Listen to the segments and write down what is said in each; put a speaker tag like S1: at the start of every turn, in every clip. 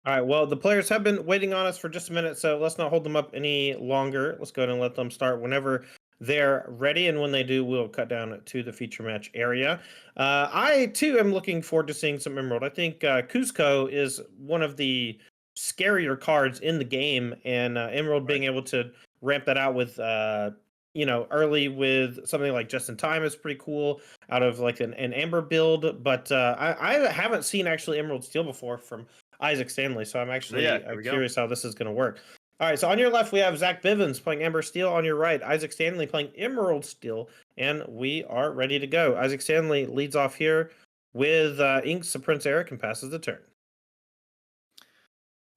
S1: All right. Well, the players have been waiting on us for just a minute, so let's not hold them up any longer. Let's go ahead and let them start whenever they're ready, and when they do, we'll cut down to the feature match area. I too am looking forward to seeing some Emerald. I think Cusco is one of the scarier cards in the game, and Emerald
S2: Right.
S1: being able to ramp that out with early with something like just in time is pretty cool out of like an Amber build. But I haven't seen actually Emerald Steel before from Isaac Stanley. So I'm
S2: Oh, yeah,
S1: actually
S2: here we go.
S1: curious how this is going to work. All right, so on your left we have Zach Bivens playing Amber Steel. On your right, Isaac Stanley playing Emerald Steel, and we are ready to go. Isaac Stanley leads off here with Inks of Prince Eric and passes the turn.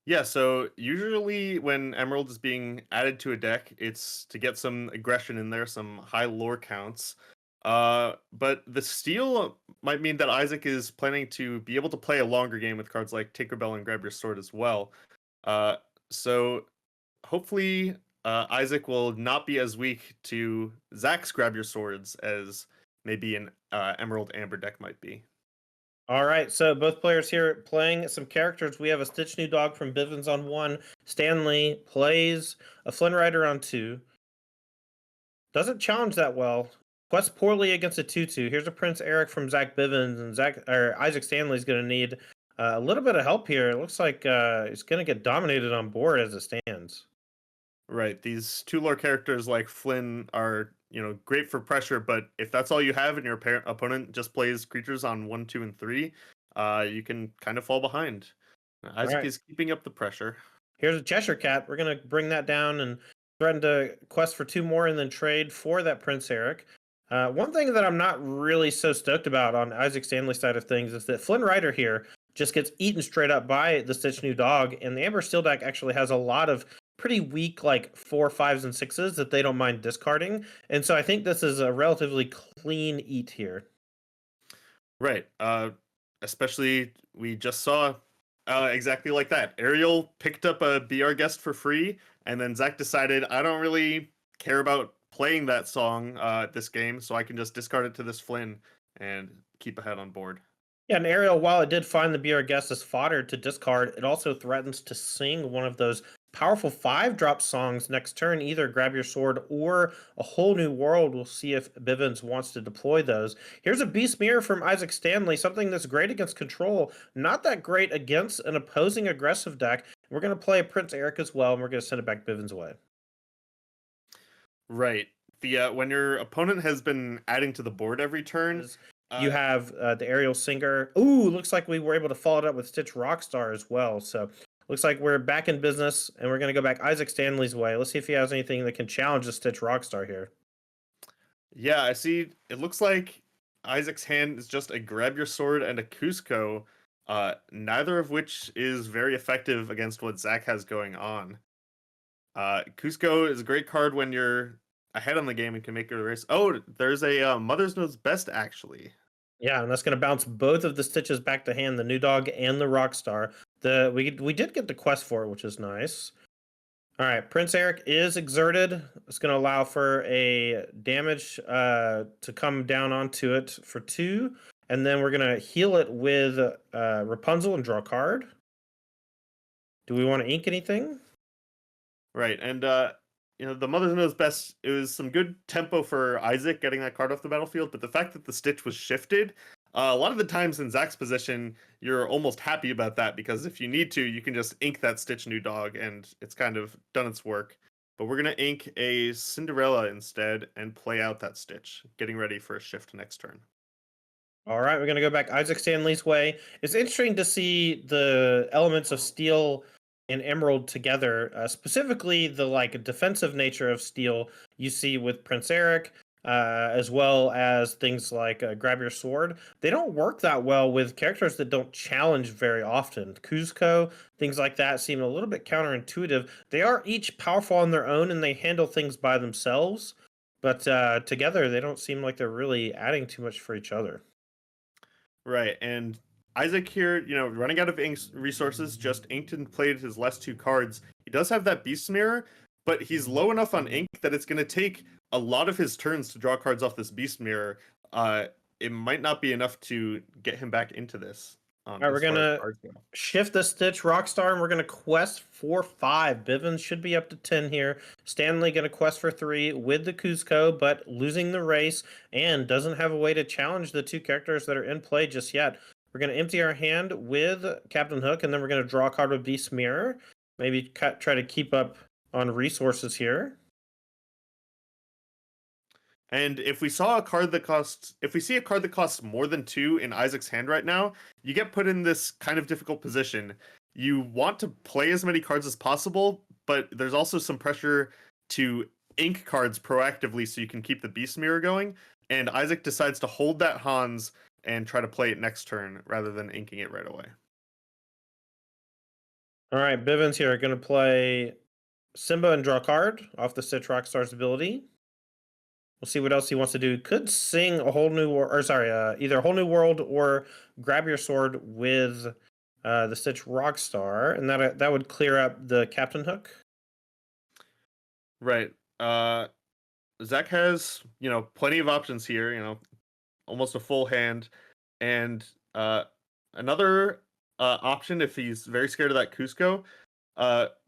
S2: Yeah, so usually when Emerald is being added to a deck, it's to get some aggression in there, some high lore counts. But the steal might mean that Isaac is planning to be able to play a longer game with cards like Tinkerbell and Grab Your Sword as well. Uh, so hopefully Isaac will not be as weak to Zach's Grab Your Swords as maybe an Emerald Amber deck might be.
S1: All right, so both players here playing some characters. We have a Stitch New Dog from Bivens on one. Stanley plays a Flynn Rider on two. Doesn't challenge that well. Quests poorly against a 2/2. Here's a Prince Eric from Zach Bivens, and Isaac Stanley's going to need a little bit of help here. It looks like he's going to get dominated on board as it stands.
S2: Right. These two lore characters like Flynn are, great for pressure, but if that's all you have and your opponent just plays creatures on 1, 2, and 3, you can kind of fall behind.
S1: All
S2: Isaac
S1: right,
S2: is keeping up the pressure.
S1: here's a Cheshire Cat. We're going to bring that down and threaten to quest for two more and then trade for that Prince Eric. One thing that I'm not really so stoked about on Isaac Stanley's side of things is that Flynn Rider here just gets eaten straight up by the Stitch New Dog, and the Amber Steel deck actually has a lot of pretty weak like 4, 5s, and 6s that they don't mind discarding, and so I think this is a relatively clean eat here.
S2: Right. Especially we just saw exactly like that. Ariel picked up a Be Our Guest for free, and then Zach decided I don't really care about playing that song this game, so I can just discard it to this Flynn and keep ahead on board.
S1: Yeah, and Ariel, while it did find the Be Our Guest as fodder to discard, it also threatens to sing one of those powerful 5-drop songs next turn, either Grab Your Sword or A Whole New World. We'll see if Bivens wants to deploy those. Here's a Beast Mirror from Isaac Stanley, something that's great against control, not that great against an opposing aggressive deck. We're going to play a Prince Eric as well, and we're going to send it back Bivens' way.
S2: Right. The when your opponent has been adding to the board every turn,
S1: You
S2: uh,
S1: have the Aerial Singer. Ooh, looks like we were able to follow it up with Stitch Rockstar as well. So looks like we're back in business, and we're going to go back Isaac Stanley's way. Let's see if he has anything that can challenge the Stitch Rockstar here.
S2: yeah, I see. It looks like Isaac's hand is just a Grab Your Sword and a Cusco, neither of which is very effective against what Zach has going on. Cusco is a great card when you're ahead on the game and can make a race. Oh, there's a Mother's Knows Best actually.
S1: Yeah, and that's going to bounce both of the Stitches back to hand, the New Dog and the Rockstar. We did get the quest for it, which is nice. All right, Prince Eric is exerted. It's going to allow for a damage to come down onto it for 2. And then we're going to heal it with Rapunzel and draw a card. Do we want to ink anything?
S2: Right, and the Mother's Knows Best. It was some good tempo for Isaac getting that card off the battlefield, but the fact that the Stitch was shifted, a lot of the times in Zach's position, you're almost happy about that because if you need to, you can just ink that Stitch New Dog, and it's kind of done its work. But we're gonna ink a Cinderella instead and play out that Stitch, getting ready for a shift next turn.
S1: All right, we're going to go back Isaac Stanley's way. It's interesting to see the elements of steel and emerald together, specifically the like defensive nature of steel you see with Prince Eric, as well as things like Grab Your Sword. They don't work that well with characters that don't challenge very often. Cusco, things like that seem a little bit counterintuitive. They are each powerful on their own and they handle things by themselves, but together they don't seem like they're really adding too much for each other.
S2: Right, and Isaac here, running out of ink resources, just inked and played his last 2 cards. He does have that Beast Mirror, but he's low enough on ink that it's going to take a lot of his turns to draw cards off this Beast Mirror. It might not be enough to get him back into this.
S1: All right, we're
S2: as far as
S1: gonna
S2: cards go.
S1: shift the Stitch Rockstar, and we're gonna quest for 5. Bivens should be up to 10 here. Stanley gonna quest for 3 with the Cusco, but losing the race and doesn't have a way to challenge the 2 characters that are in play just yet. We're gonna empty our hand with Captain Hook, and then we're gonna draw a card with Beast Mirror. Maybe try to keep up on resources here.
S2: And if we see a card that costs more than 2 in Isaac's hand right now, you get put in this kind of difficult position. You want to play as many cards as possible, but there's also some pressure to ink cards proactively so you can keep the Beast Mirror going. And Isaac decides to hold that Hans and try to play it next turn rather than inking it right away.
S1: All right, Bivens here gonna play Simba and draw a card off the Stitch Rockstar's ability. We'll see what else he wants to do. Could sing a whole new either a whole new world or grab your sword with the Stitch Rockstar, and that would clear up the Captain Hook.
S2: Right. Zach has, plenty of options here, almost a full hand. And another option, if he's very scared of that Cusco,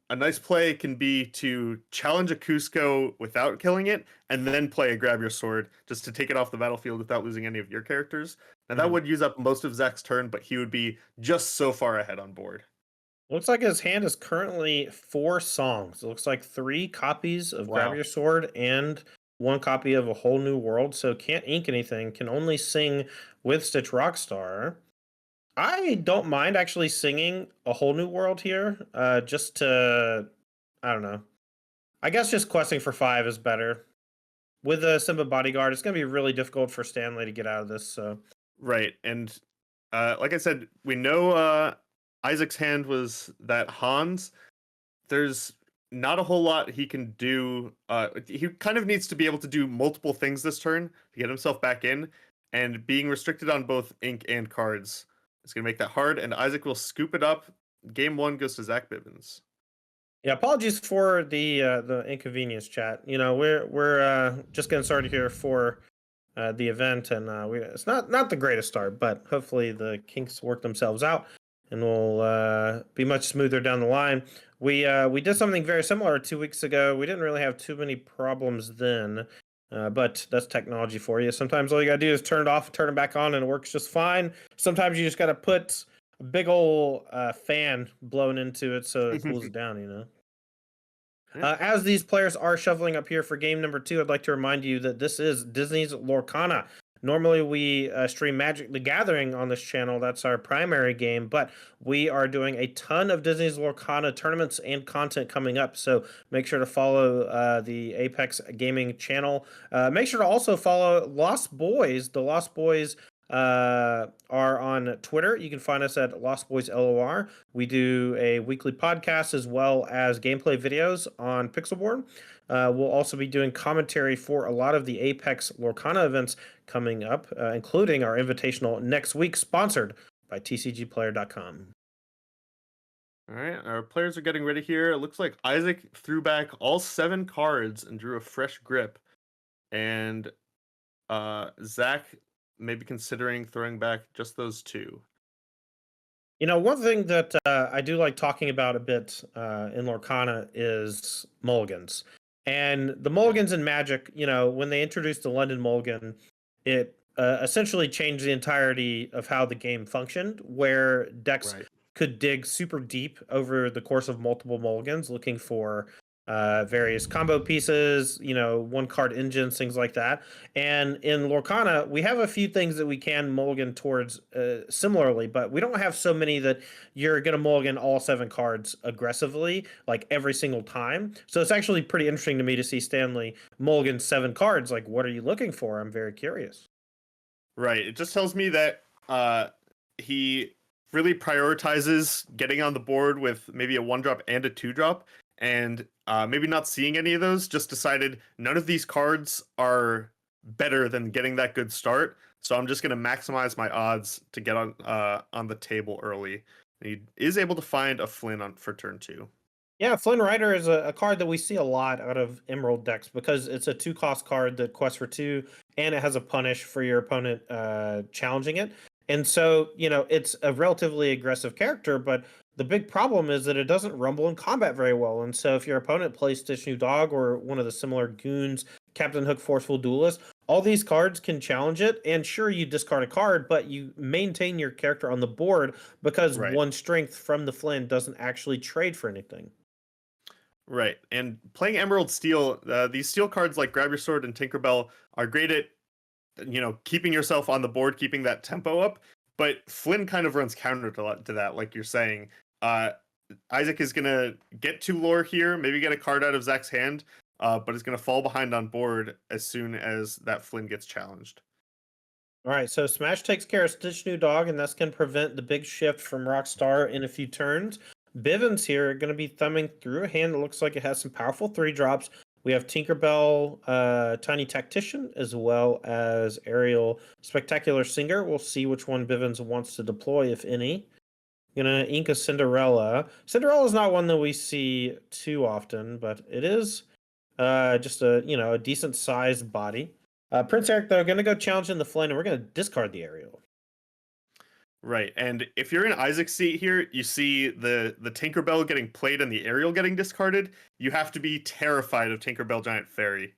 S2: a nice play can be to challenge a Cusco without killing it, and then play a grab your sword just to take it off the battlefield without losing any of your characters. Now that would use up most of Zach's turn, but he would be just so far ahead on board.
S1: Looks like his hand is currently 4 songs. It looks like 3 copies of Grab
S2: Wow.
S1: Your Sword and 1 copy of A Whole New World. So can't ink anything, can only sing with Stitch Rockstar. I don't mind actually singing A Whole New World here, just to, I don't know. I guess just questing for 5 is better. With a Simba Bodyguard, it's going to be really difficult for Stanley to get out of this. So
S2: Right, and like I said, we know Isaac's hand was that Hans. There's not a whole lot he can do. He kind of needs to be able to do multiple things this turn to get himself back in, and being restricted on both ink and cards is going to make that hard, and Isaac will scoop it up. Game 1 goes to Zach Bivens.
S1: yeah, apologies for the inconvenience, chat. We're just getting started here for the event, and it's not the greatest start, but hopefully the kinks work themselves out, and we'll be much smoother down the line. We did something very similar 2 weeks ago. We didn't really have too many problems then, but that's technology for you. Sometimes all you gotta do is turn it off, turn it back on, and it works just fine. Sometimes you just gotta put a big old fan blown into it so it cools it down. As these players are shuffling up here for game number 2, I'd like to remind you that this is Disney's Lorcana. Normally, we stream Magic the Gathering on this channel. That's our primary game, but we are doing a ton of Disney's Lorcana tournaments and content coming up. So make sure to follow the Apex Gaming channel. Make sure to also follow Lost Boys. The Lost Boys are on Twitter. You can find us at Lost Boys LOR. We do a weekly podcast as well as gameplay videos on Pixelboard. We'll also be doing commentary for a lot of the Apex Lorcana events coming up, including our invitational next week, sponsored by TCGplayer.com.
S2: All right, our players are getting ready here. It looks like Isaac threw back all 7 cards and drew a fresh grip, and Zach maybe considering throwing back just those 2.
S1: One thing that I do like talking about a bit in Lorcana is mulligans. And the mulligans in Magic, when they introduced the London Mulligan, it essentially changed the entirety of how the game functioned, where decks could dig super deep over the course of multiple mulligans looking for various combo pieces, 1-card engines, things like that. And in Lorcana, we have a few things that we can mulligan towards similarly, but we don't have so many that you're going to mulligan all 7 cards aggressively, like every single time. So it's actually pretty interesting to me to see Stanley mulligan 7 cards. Like, what are you looking for? I'm very curious.
S2: Right. It just tells me that he really prioritizes getting on the board with maybe a 1-drop and a 2-drop. And maybe not seeing any of those, just decided none of these cards are better than getting that good start. So I'm just going to maximize my odds to get on the table early. He is able to find a Flynn for turn 2.
S1: Yeah, Flynn Rider is a card that we see a lot out of Emerald decks because it's a 2-cost card that quests for 2, and it has a punish for your opponent challenging it. And so, it's a relatively aggressive character, but the big problem is that it doesn't rumble in combat very well. And so, if your opponent plays Stitch New Dog or one of the similar goons, Captain Hook Forceful Duelist, all these cards can challenge it. And sure, you discard a card, but you maintain your character on the board because
S2: Right.
S1: one strength from the Flynn doesn't actually trade for anything.
S2: Right. And playing Emerald Steel, these steel cards like Grab Your Sword and Tinkerbell are great at, keeping yourself on the board, keeping that tempo up. But Flynn kind of runs counter to that, like you're saying. Uh, Isaac is going to get 2 lore here, maybe get a card out of Zach's hand, but is going to fall behind on board as soon as that Flynn gets challenged.
S1: All right, so Smash takes care of Stitch New Dog, and that's going to prevent the big shift from Rockstar in a few turns. Bivens here are going to be thumbing through a hand that looks like it has some powerful 3 drops. We have Tinkerbell, Tiny Tactician, as well as Aerial Spectacular Singer. We'll see which one Bivens wants to deploy, if any. Gonna ink a Cinderella. Cinderella's not one that we see too often, but it is just a decent sized body. Prince Eric, though, going to go challenge in the Flynn, and we're going to discard the Aerial.
S2: Right. And if you're in Isaac's seat here, you see the Tinkerbell getting played and the Aerial getting discarded. You have to be terrified of Tinkerbell Giant Fairy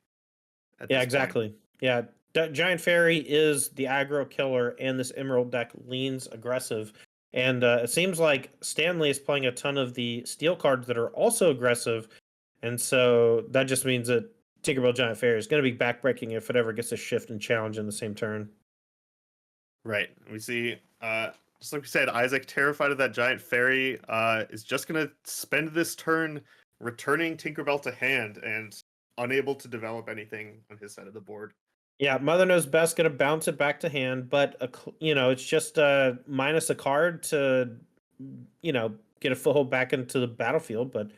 S2: at
S1: Yeah,
S2: this point.
S1: exactly. Yeah, Giant Fairy is the aggro killer, and this Emerald deck leans aggressive. And it seems like Stanley is playing a ton of the steel cards that are also aggressive. And so that just means that Tinkerbell Giant Fairy is going to be backbreaking if it ever gets a shift and challenge in the same turn.
S2: Right. We see, just like we said, Isaac, terrified of that giant fairy, is just going to spend this turn returning Tinkerbell to hand and unable to develop anything on his side of the board.
S1: Yeah, Mother Knows Best going to bounce it back to hand, but it's just minus a card to get a foothold back into the battlefield, but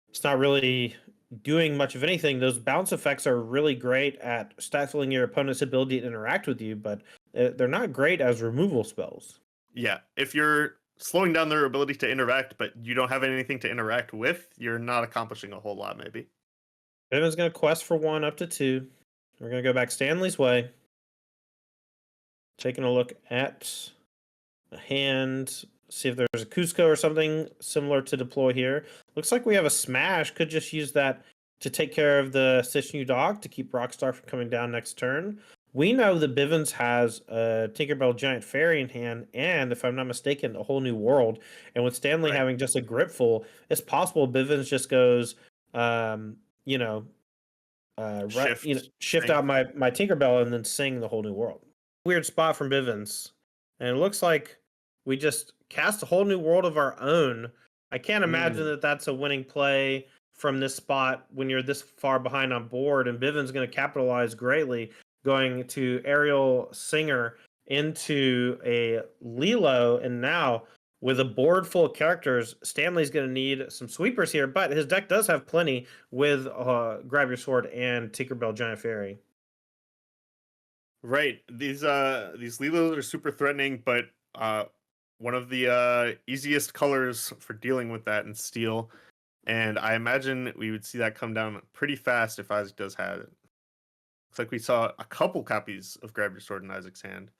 S1: it's not really doing much of anything. Those bounce effects are really great at stifling your opponent's ability to interact with you, but they're not great as removal spells.
S2: Yeah, if you're slowing down their ability to interact, but you don't have anything to interact with, you're not accomplishing a whole lot, maybe.
S1: Evan's going to quest for 1 up to 2. We're going to go back Stanley's way. Taking a look at a hand, see if there's a Cusco or something similar to deploy here. Looks like we have a Smash. Could just use that to take care of the Stitch New Dog to keep Rockstar from coming down next turn. We know that Bivens has a Tinkerbell Giant Fairy in hand, and if I'm not mistaken, a Whole New World. And with Stanley
S2: Right.
S1: having just a Gripful, it's possible Bivens just goes, shift out my Tinkerbell and then sing the Whole New World. Weird spot from Bivens. And it looks like we just cast a whole new world of our own. I can't imagine that that's a winning play from this spot when you're this far behind on board. And Bivens going to capitalize greatly, going to Aerial Singer into a Lilo. And now, with a board full of characters, Stanley's going to need some sweepers here. But his deck does have plenty with Grab Your Sword and Tinkerbell Giant Fairy.
S2: Right. These Lilos are super threatening, but one of the easiest colors for dealing with that in steel. And I imagine we would see that come down pretty fast if Isaac does have it. Looks like we saw a couple copies of Grab Your Sword in Isaac's hand.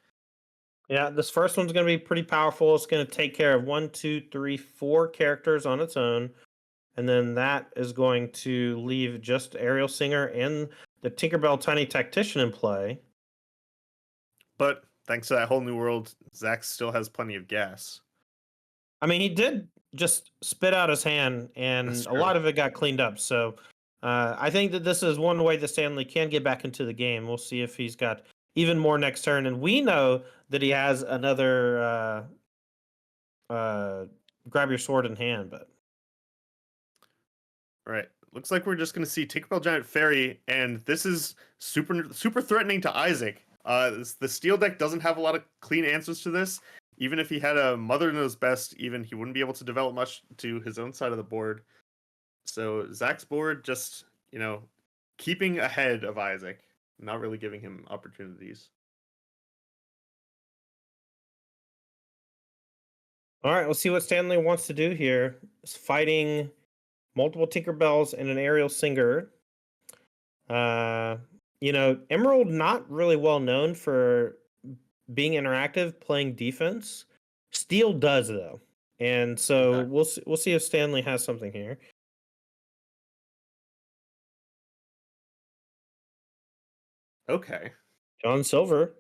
S1: Yeah, this first one's going to be pretty powerful. It's going to take care of 1, 2, 3, 4 characters on its own. And then that is going to leave just Aerial Singer and the Tinkerbell Tiny Tactician in play.
S2: But thanks to that Whole New World, Zach still has plenty of gas.
S1: I mean, he did just spit out his hand, and a lot of it got cleaned up. So I think that this is one way that Stanley can get back into the game. We'll see if he's got even more next turn. And we know that he has another Grab Your Sword in hand, but
S2: Right. Looks like we're just going to see Tinkerbell Giant Fairy, and this is super threatening to Isaac. The steel deck doesn't have a lot of clean answers to this. Even if he had a Mother Knows Best, even he wouldn't be able to develop much to his own side of the board. So Zach's board just, keeping ahead of Isaac, not really giving him opportunities.
S1: all right, let's see what Stanley wants to do here. It's fighting multiple Tinkerbells and an Aerial Singer. Emerald not really well known for being interactive, playing defense. Steel does though, and so
S2: Okay.
S1: we'll see if Stanley has something here.
S2: Okay.
S1: John Silver.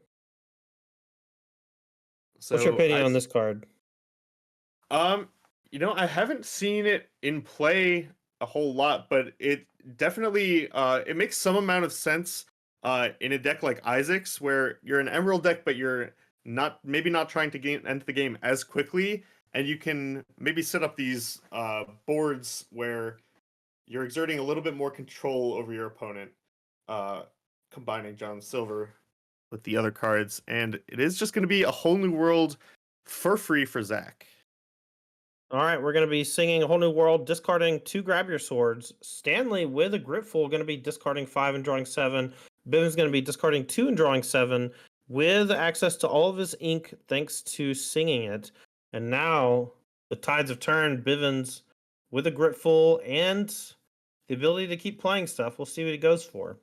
S1: What's your
S2: So
S1: opinion on this card?
S2: um, I haven't seen it in play a whole lot, but it definitely it makes some amount of sense in a deck like Isaac's where you're an Emerald deck, but you're not trying to end the game as quickly, and you can maybe set up these boards where you're exerting a little bit more control over your opponent, uh, combining John Silver with the other cards, and it is just going to be a whole new world for free for Zach.
S1: All right, we're going to be singing A Whole New World, discarding 2 Grab Your Swords. Stanley with a Gripful going to be discarding 5 and drawing 7. Bivens going to be discarding 2 and drawing 7 with access to all of his ink thanks to singing it. And now the tides have turned. Bivens with a Gripful and the ability to keep playing stuff. We'll see what he goes for.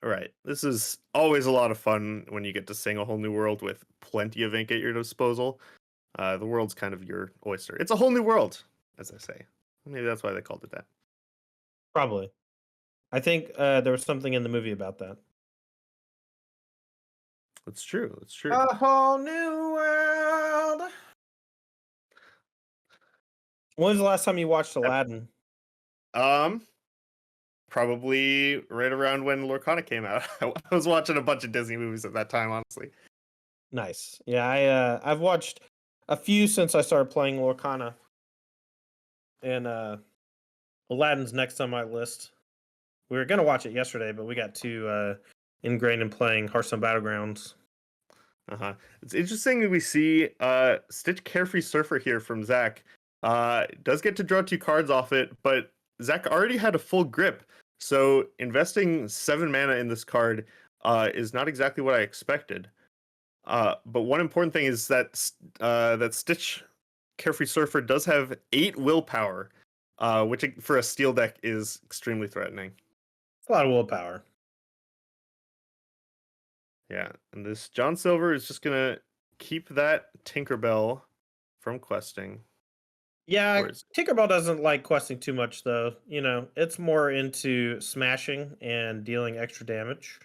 S2: All right, this is always a lot of fun when you get to sing A Whole New World with plenty of ink at your disposal. The world's kind of your oyster. It's a whole new world, as I say. Maybe that's why they called it that.
S1: Probably. I think there was something in the movie about that.
S2: It's true. It's true.
S1: A whole new world. When was the last time you watched Aladdin?
S2: Um, Probably right around when Lorcana came out. I was watching a bunch of Disney movies at that time, honestly.
S1: Nice. Yeah, I've watched a few since I started playing Lorcana. And Aladdin's next on my list. We were gonna watch it yesterday, but we got too ingrained in playing Hearthstone Battlegrounds.
S2: It's interesting that we see Stitch Carefree Surfer here from Zach. Does get to draw 2 cards off it, but Zach already had a full grip, so investing 7 mana in this card is not exactly what I expected. But one important thing is that that Stitch Carefree Surfer does have 8 willpower, which for a steel deck is extremely threatening.
S1: It's a lot of willpower.
S2: Yeah, and this John Silver is just gonna keep that Tinkerbell from questing.
S1: Yeah,
S2: Or is
S1: Tinkerbell doesn't like questing too much, though. You know, it's more into smashing and dealing extra damage.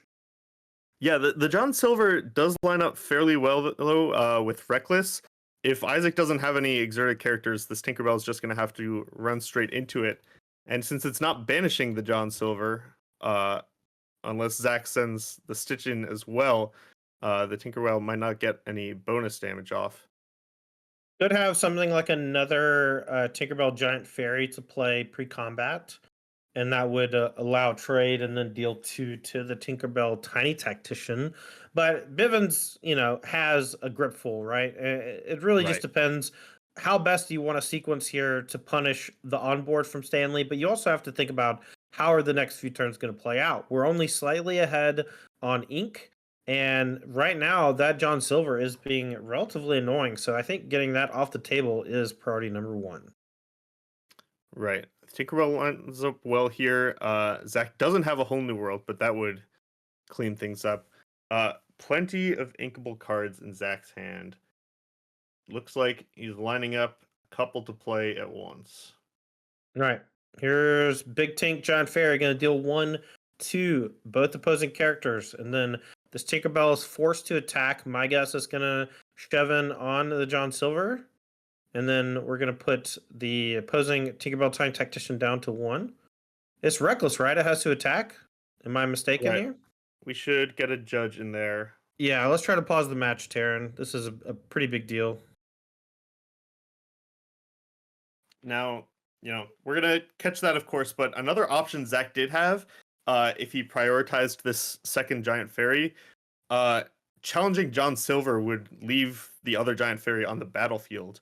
S2: Yeah, the John Silver does line up fairly well though with Reckless. If Isaac doesn't have any exerted characters, this Tinkerbell is just going to have to run straight into it. And since it's not banishing the John Silver, unless Zach sends the Stitch in as well, the Tinkerbell might not get any bonus damage off.
S1: Could have something like another Tinkerbell Giant Fairy to play pre-combat, and that would allow trade and then deal 2 to the Tinkerbell Tiny Tactician. But Bivens, has a Gripful, right? It really just
S2: Right.
S1: depends how best you want to sequence here to punish the onboard from Stanley, but you also have to think about how are the next few turns going to play out. We're only slightly ahead on ink, and right now that John Silver is being relatively annoying, so I think getting that off the table is priority number 1.
S2: Right. Tinkerbell lines up well here. Zach doesn't have a whole new world, but that would clean things up. Plenty of inkable cards in Zach's hand. Looks like he's lining up a couple to play at once.
S1: All right. Here's Big Tank Giant Fairy going to deal 1, 2, both opposing characters. And then this Tinkerbell is forced to attack. My guess is going to shove in on the John Silver. And then we're going to put the opposing Tinkerbell Tiny Tactician down to 1. It's Reckless, right? It has to attack. Am I mistaken
S2: Right.
S1: here?
S2: We should get a judge in there.
S1: Yeah, let's try to pause the match, Taryn. This is a pretty big deal.
S2: Now, we're going to catch that, of course, but another option Zach did have, if he prioritized this second Giant Fairy, challenging John Silver would leave the other Giant Fairy on the battlefield.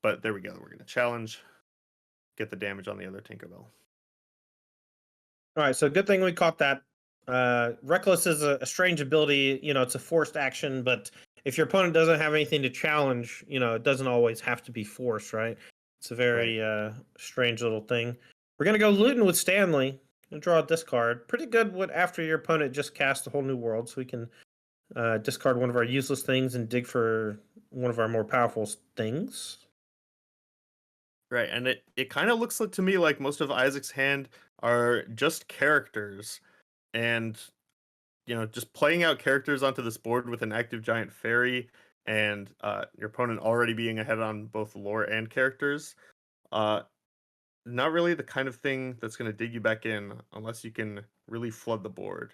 S2: But there we go. We're going to challenge, get the damage on the other Tinkerbell.
S1: All right, so good thing we caught that. Reckless is a strange ability. It's a forced action, but if your opponent doesn't have anything to challenge, it doesn't always have to be forced, right? It's a very strange little thing. We're going to go Luton with Stanley and draw a discard. Pretty good after your opponent just cast a whole new world, so we can discard one of our useless things and dig for one of our more powerful things.
S2: Right, and it kind of looks like to me like most of Isaac's hand are just characters, and just playing out characters onto this board with an active giant fairy, and your opponent already being ahead on both lore and characters. Uh, Not really the kind of thing that's going to dig you back in unless you can really flood the board.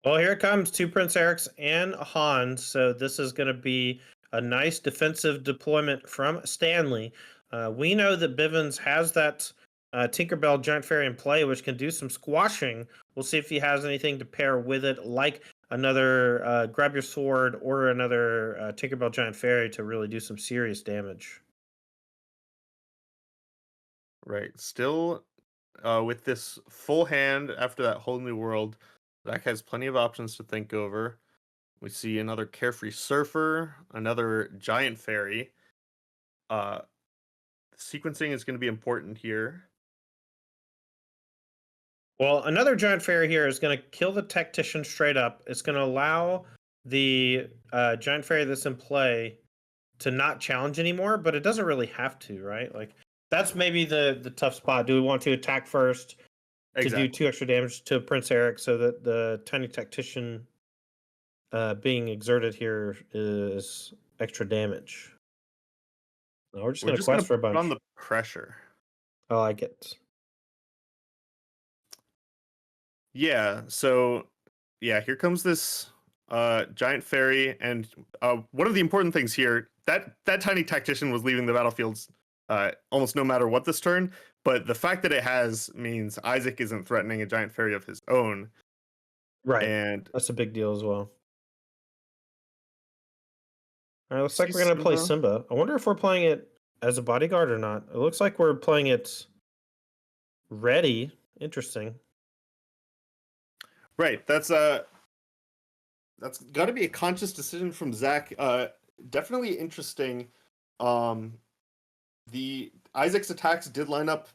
S1: Well, here it comes, two Prince Erics and a Hans. So this is going to be a nice defensive deployment from Stanley. We know that Bivens has that Tinkerbell Giant Fairy in play, which can do some squashing. We'll see if he has anything to pair with it, like another Grab Your Sword or another Tinkerbell Giant Fairy to really do some serious damage.
S2: Right. Still, with this full hand after that whole new world, Zach has plenty of options to think over. We see another Carefree Surfer, another Giant Fairy. Uh, Sequencing is going to be important here.
S1: Well, another Giant Fairy here is going to kill the Tactician straight up. It's going to allow the Giant Fairy that's in play to not challenge anymore, but it doesn't really have to, right? Like that's maybe the tough spot. Do we want to attack first to do 2 extra damage to Prince Eric so that the tiny tactician being exerted here is extra damage? No, we're just
S2: We're
S1: going to
S2: just going
S1: quest
S2: to
S1: for a
S2: put on
S1: bunch.
S2: the pressure.
S1: I like it.
S2: Yeah, so here comes this giant fairy, and one of the important things here, that tiny tactician was leaving the battlefields almost no matter what this turn, but the fact that it has means Isaac isn't threatening a giant fairy of his own.
S1: Right.
S2: And
S1: That's a big deal as well. All right, looks like
S2: see
S1: we're going to play
S2: Simba.
S1: Simba. I wonder if we're playing it as a bodyguard or not. It looks like we're playing it ready. Interesting.
S2: Right, that's got to be a conscious decision from Zach. Definitely interesting. The Isaac's attacks did line up,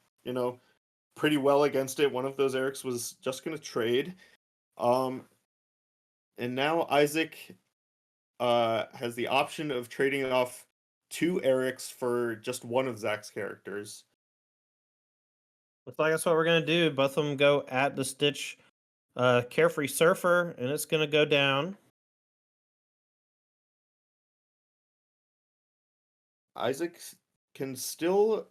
S2: pretty well against it. One of those Erics was just going to trade. And now Isaac has the option of trading off 2 Erics for just one of Zach's characters.
S1: Looks like that's what we're going to do. Both of them go at the Stitch Carefree Surfer, and it's going to go down.
S2: Isaac can still,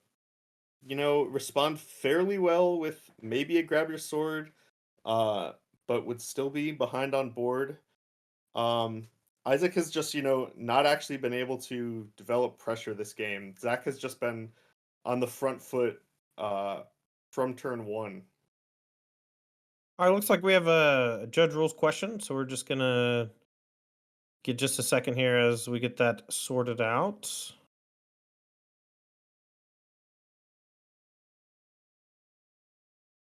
S2: respond fairly well with maybe a Grab Your Sword, but would still be behind on board. Isaac has just, not actually been able to develop pressure this game. Zach has just been on the front foot from turn 1.
S1: All right, looks like we have a Judge Rules question, so we're just going to get just a second here as we get that sorted out.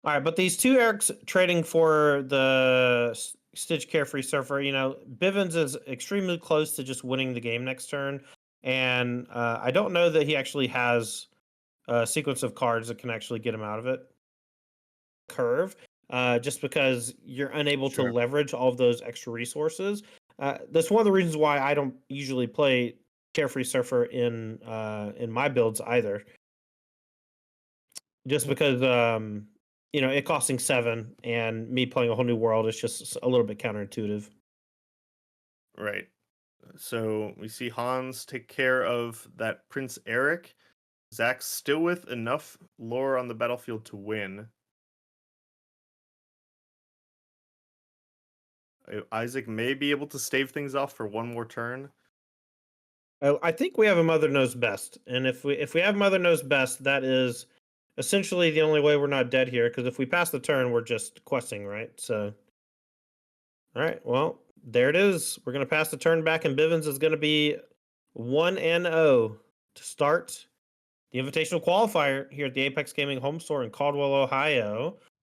S1: All right, but these 2 Erics trading for the Stitch Carefree Surfer, Bivens is extremely close to just winning the game next turn. And I don't know that he actually has a sequence of cards that can actually get him out of it. Curve, just because you're unable to
S2: Sure.
S1: leverage all of those extra resources. That's one of the reasons why I don't usually play Carefree Surfer in my builds either. Just because it costing 7 and me playing a whole new world is just a little bit counterintuitive.
S2: Right. So we see Hans take care of that Prince Eric. Zach's still with enough lore on the battlefield to win. Isaac may be able to stave things off for one more turn.
S1: I think we have a Mother Knows Best, and if we have Mother Knows Best, that is essentially the only way we're not dead here. Because if we pass the turn, we're just questing, right? So, all right, well, there it is. We're gonna pass the turn back, and Bivens is gonna be 1-0 to start the Invitational Qualifier here at the Apex Gaming Home Store in Caldwell, Ohio.